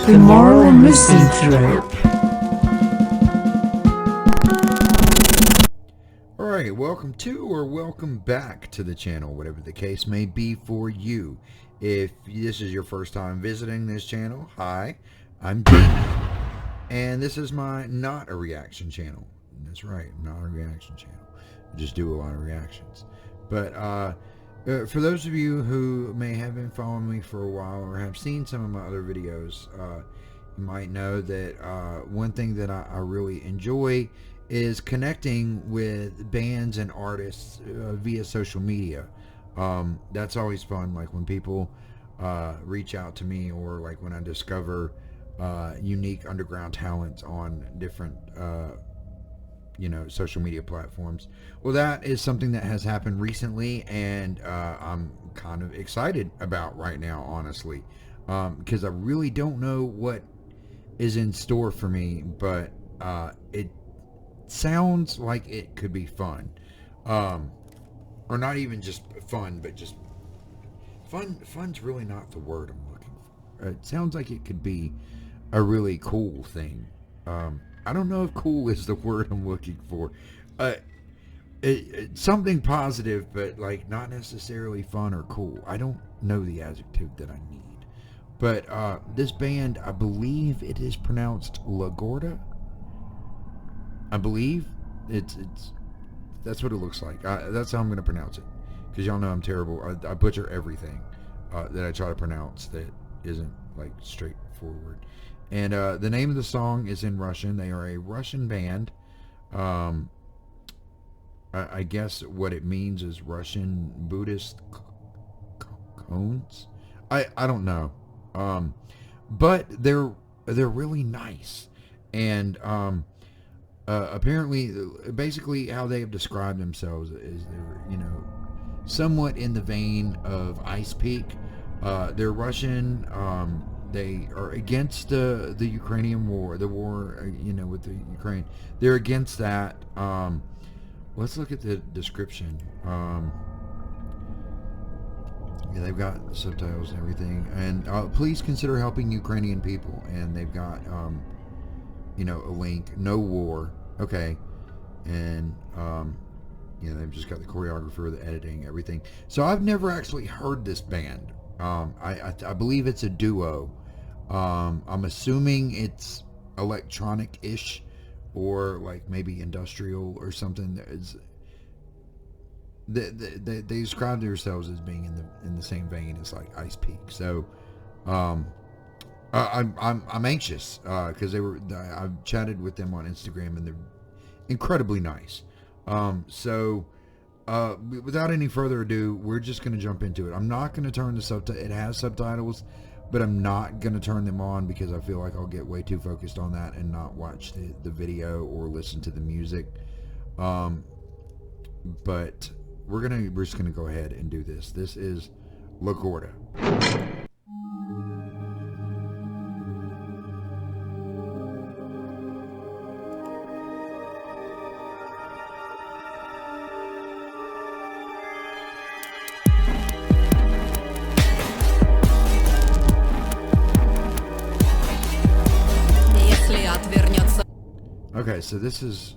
The Moral Misanthrope. Alright, welcome to or welcome back to the channel, whatever the case may be for you. If this is your first time visiting this channel, hi, I'm Jamie, and this is my not a reaction channel. That's right, not a reaction channel. I just do a lot of reactions. But for those of you who may have been following me for a while or have seen some of my other videos, you might know that one thing that I really enjoy is connecting with bands and artists via social media. That's always fun, like when people reach out to me, or like when I discover unique underground talents on different social media platforms. Well, that is something that has happened recently, and I'm kind of excited about right now, honestly, because I really don't know what is in store for me, but it sounds like it could be fun, or not even just fun, but just fun's really not the word I'm looking for. It sounds like it could be a really cool thing. I don't know if cool is the word I'm looking for. Something positive, but like not necessarily fun or cool. I don't know the adjective that I need. But this band, I believe it is pronounced La Gorda. I believe it's that's what it looks like. That's how I'm going to pronounce it, because y'all know I'm terrible. I butcher everything that I try to pronounce that isn't like straightforward. And the name of the song is in Russian. They are a Russian band. I guess what it means is Russian Buddhist Kōans. I don't know. But they're really nice. And apparently, basically how they have described themselves is they're, somewhat in the vein of Ice Peak. They're Russian. They are against the Ukrainian war, the war, with the Ukraine. They're against that. Let's look at the description. Yeah, they've got subtitles and everything. And please consider helping Ukrainian people. And they've got, a link. No war. Okay. And, they've just got the choreographer, the editing, everything. So I've never actually heard this band. I believe it's a duo. I'm assuming it's electronic-ish, or like maybe industrial or something. They describe themselves as being in the same vein as like Ice Peak. So I'm anxious because I've chatted with them on Instagram, and they're incredibly nice. So without any further ado, we're just going to jump into it. I'm not going to turn the subtitles. It has subtitles, but I'm not going to turn them on because I feel like I'll get way too focused on that and not watch the video or listen to the music. But we're just going to go ahead and do this. This is La Gorda. Okay, so this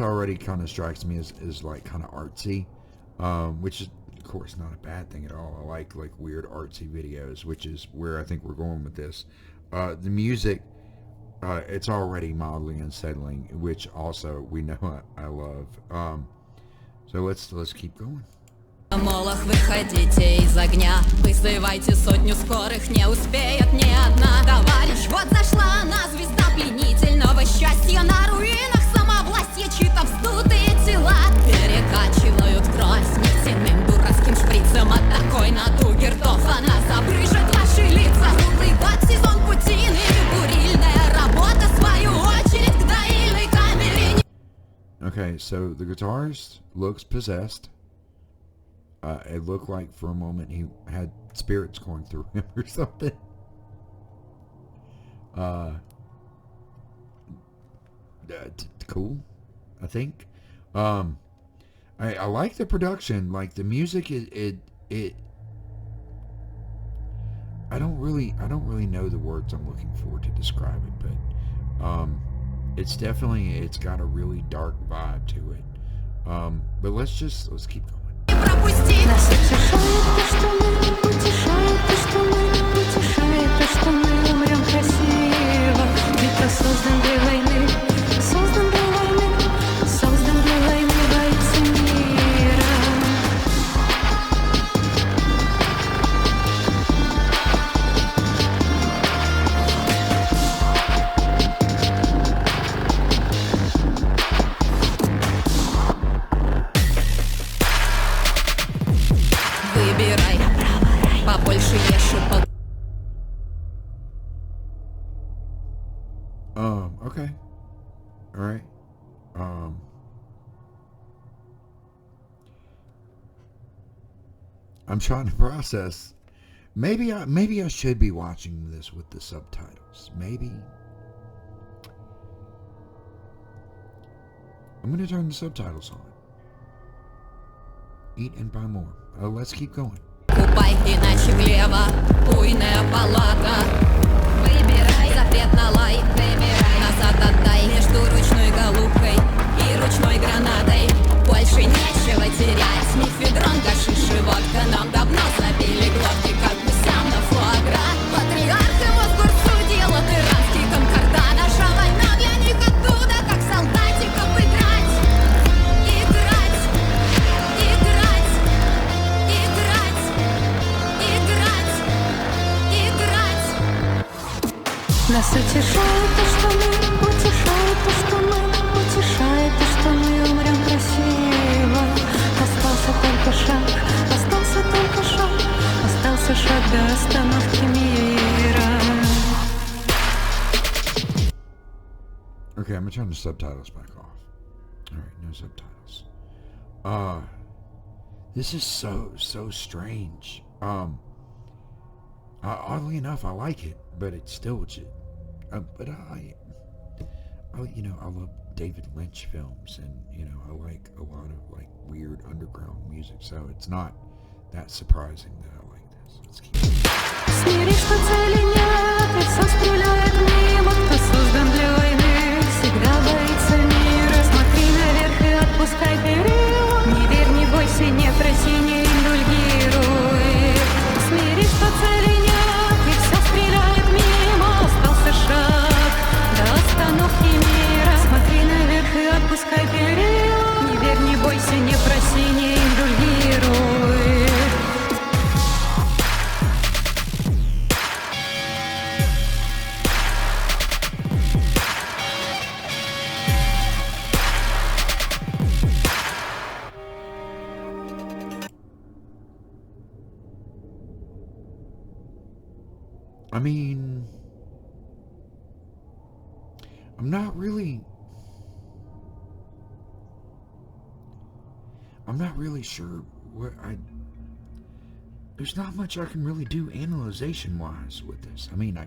already kind of strikes me as like kind of artsy, which is of course not a bad thing at all. I like weird artsy videos, which is where I think we're going with this. The music, it's already mildly unsettling, which also we know I love. So let's keep going. Молох, выходите из огня, вызывайте сотню скорых, не успеет ни одна. Товарищ, вот зашла она, звезда пленительного счастья. На руинах самовластья чьи-то вздутые тела перекачивают кровь с нефтяным дурацким шприцем. От такой натуги ртов она забрыжет ваши лица. Круглый год сезон путины, бурильная работа, свою очередь к доильной камере. Okay, so the guitarist looks possessed. It looked like for a moment he had spirits going through him or something. Cool, I think. I like the production. Like the music, I don't really know the words I'm looking for to describe it, but it's got a really dark vibe to it. But let's keep going. Нас утешает то, что мы, утешает то, что мы, утешает то, что мы умрем красиво. Ведь кто создан для войны, создан для войны, создан для войны, бойцы мира. Выбирай, побольше ешь и по... Okay. All right. I'm trying to process. Maybe I should be watching this with the subtitles. Maybe. I'm going to turn the subtitles on. Eat and buy more. Let's keep going. Купай, иначе влево, буйная палата. Выбирай, запрет на лай, выбирай, назад отдай. Между ручной голубкой и ручной гранатой больше нечего терять. Мифедрон, гашиш и водка нам давно забили глотки, как гусям на фуагра. Патриарх его с гор судил, иранский конкордат. Наша война для них оттуда, как солдатиков играть. Играть, играть, играть, играть, играть. Нас утешает то, что мы, утешает то, что мы, утешает то, что мы умрем красиво. Остался только шаг, остался только шаг, остался шаг до остановки мира. Okay, I'm gonna turn the subtitles back off. Alright, no subtitles. This is so strange. Oddly enough, I like it, but it's still but I love David Lynch films, and I like a lot of like weird underground music, so it's not that surprising that I like this. Let's keep Смирись, что цели нет, и все стреляет мимо. Кто создан для войны, всегда боится мира. Смотри наверх и отпускай перила. Не верь, не бойся, не проси, не индульгируй. Смирись, что цели нет, и все стреляет мимо. Остался шаг до остановки мира. Смотри наверх и отпускай перила. Не верь, не бойся, не проси, не индульгируй. I mean, I'm not really sure what there's not much I can really do analyzation wise with this. I mean,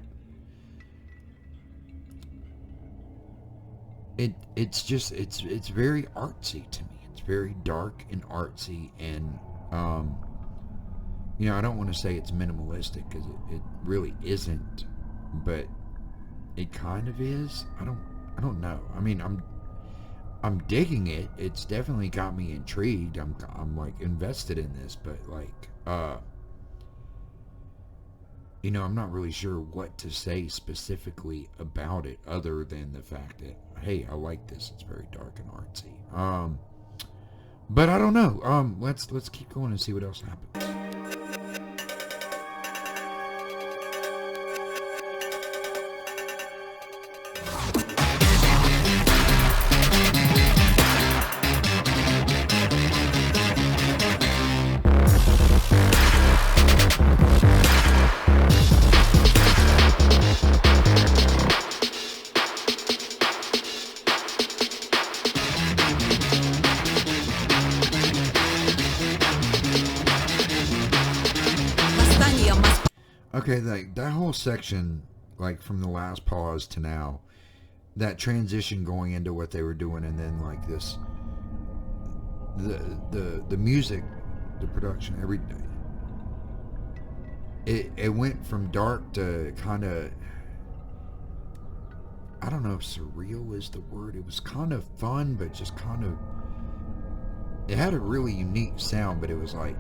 it's very artsy to me. It's very dark and artsy, and I don't want to say it's minimalistic, because it really isn't, but it kind of is. I don't know. I mean, I'm digging it. It's definitely got me intrigued. I'm like invested in this, but like I'm not really sure what to say specifically about it, other than the fact that, hey, I like this. It's very dark and artsy. But I don't know. Let's keep going and see what else happens. Okay, like that whole section, like from the last pause to now, that transition going into what they were doing, and then like this, the music, the production, every day. it went from dark to kind of, I don't know if surreal is the word. It was kind of fun, but just kind of, it had a really unique sound, but it was like,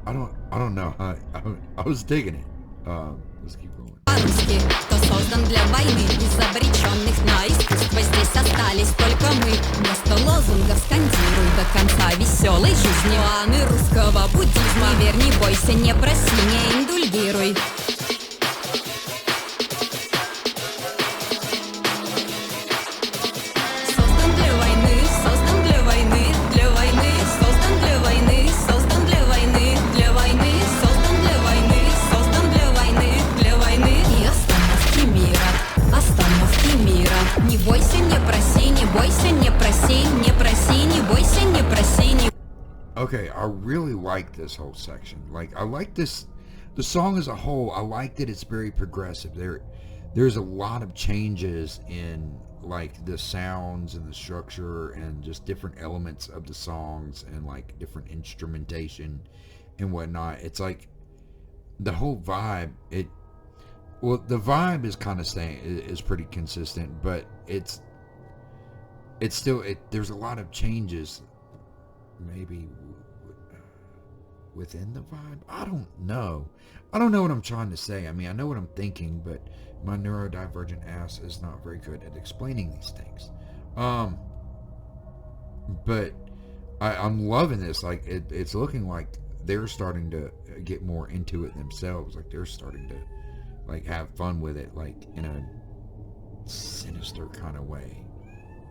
I don't know. I was digging it. Let's keep going. По-русски, кто создан для войны, из обреченных на искусство здесь остались только мы. Вместо лозунгов скандируй до конца веселой жизни. Коаны русского буддизма. Не верь, не бойся, не проси, не индульгируй. Создан для войны, создан для войны, для войны, создан для войны, создан для войны, для войны, создан для войны, создан для войны, для войны и остановки мира, остановки мира. Не бойся, не проси, не бойся, не проси, не проси, не бойся, не проси, не. Okay, I really like this whole section. Like, I like this, the song as a whole. I like that it's very progressive. There's a lot of changes in like the sounds and the structure and just different elements of the songs and like different instrumentation and whatnot. It's like the whole vibe. Well, the vibe is kind of is pretty consistent, but it's still there's a lot of changes. Maybe within the vibe. I don't know what I'm trying to say. I mean, I know what I'm thinking, but my neurodivergent ass is not very good at explaining these things. But I'm loving this. Like it's looking like they're starting to get more into it themselves. Like they're starting to like have fun with it, like in a sinister kind of way,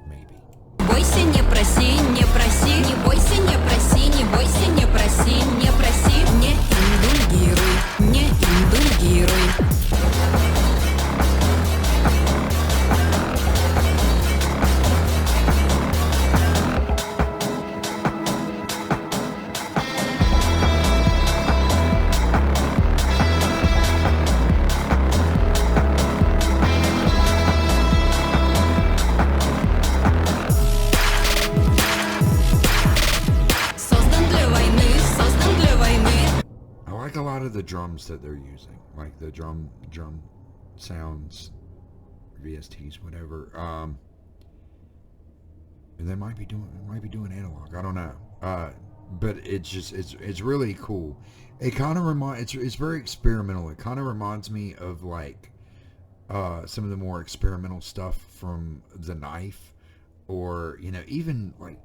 maybe. Бойся, не проси, не проси, не бойся, не проси, не бойся, не проси, не проси, не индульгируй, не индульгируй. The drums that they're using, like the drum sounds, VSTs, whatever. And they might be doing analog. I don't know. But it's really cool. It kind of it's very experimental. It kind of reminds me of like some of the more experimental stuff from The Knife, or even like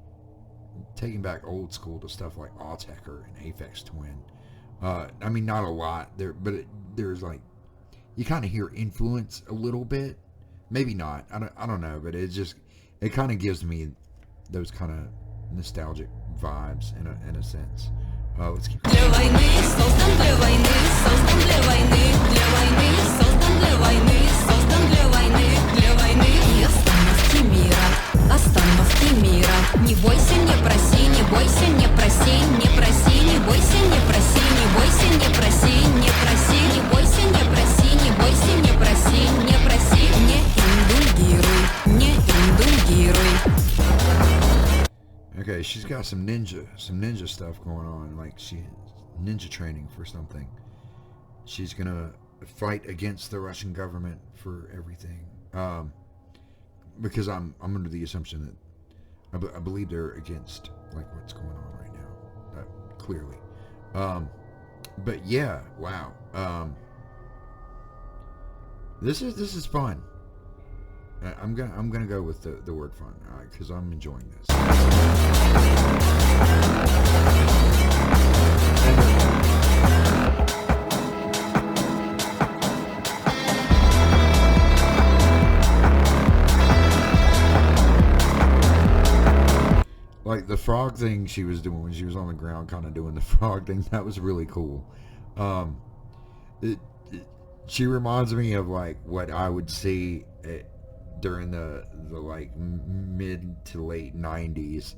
taking back old school to stuff like Autechre and Aphex Twin. I mean, not a lot there, but there's like, you kind of hear influence a little bit, maybe not. I don't know, but it kind of gives me those kind of nostalgic vibes in a sense. Let's keep going. Остановки мира. Не бойся, не проси, не бойся, не проси, не проси, не бойся, не проси, не бойся, не проси, не проси, не бойся, не проси, не бойся, не проси, не проси, не индульгируй, не индульгируй. Okay, she's got some ninja stuff going on, like ninja training for something. She's gonna fight against the Russian government for everything. Because I'm under the assumption that I believe they're against like what's going on right now, clearly. But yeah, wow. This is fun. I'm gonna go with the word fun, because I'm enjoying this. Like the frog thing she was doing when she was on the ground, kind of doing the frog thing, that was really cool. She reminds me of like what I would see during the like mid to late 90s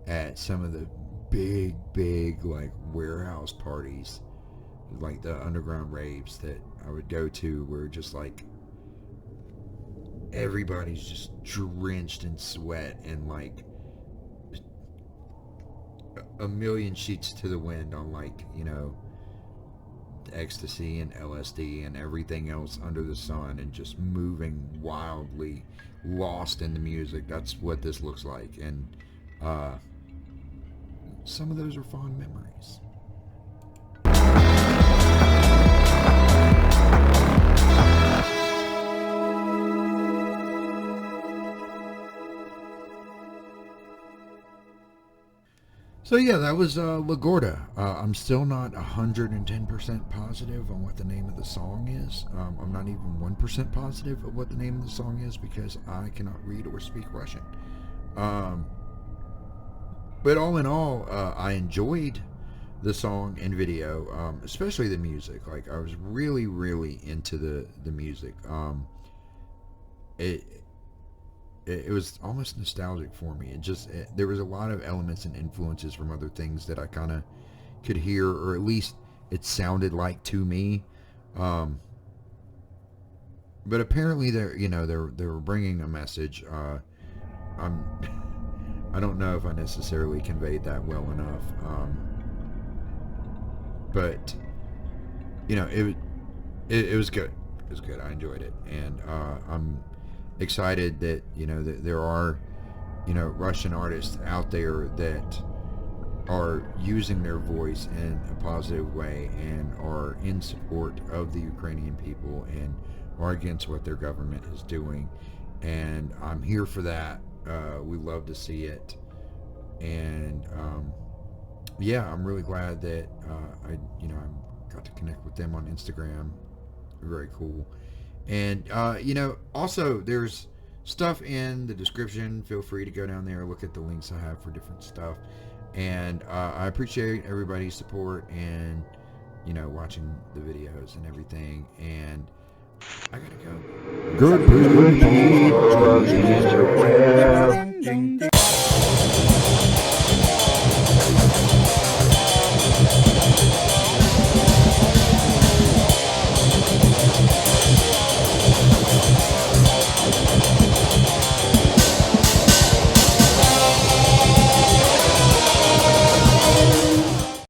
at some of the big like warehouse parties, like the underground raves that I would go to, where just like everybody's just drenched in sweat and like a million sheets to the wind on like ecstasy and LSD and everything else under the sun, and just moving wildly, lost in the music. That's what this looks like, and some of those are fond memories. So yeah, that was Gorda. I'm still not 110% positive on what the name of the song is. I'm not even 1% positive of what the name of the song is, because I cannot read or speak Russian. But all in all, I enjoyed the song and video, especially the music. Like, I was really, really into the music. It was almost nostalgic for me. There was a lot of elements and influences from other things that I kind of could hear, or at least it sounded like to me. But apparently they were bringing a message. I don't know if I necessarily conveyed that well enough. But it was good. It was good. I enjoyed it, and I'm excited that that there are Russian artists out there that are using their voice in a positive way and are in support of the Ukrainian people and are against what their government is doing, and I'm here for that. We love to see it, and yeah, I'm really glad that I got to connect with them on Instagram. Very cool. And, also there's stuff in the description. Feel free to go down there, look at the links I have for different stuff. And I appreciate everybody's support and, watching the videos and everything. And I gotta go. Good.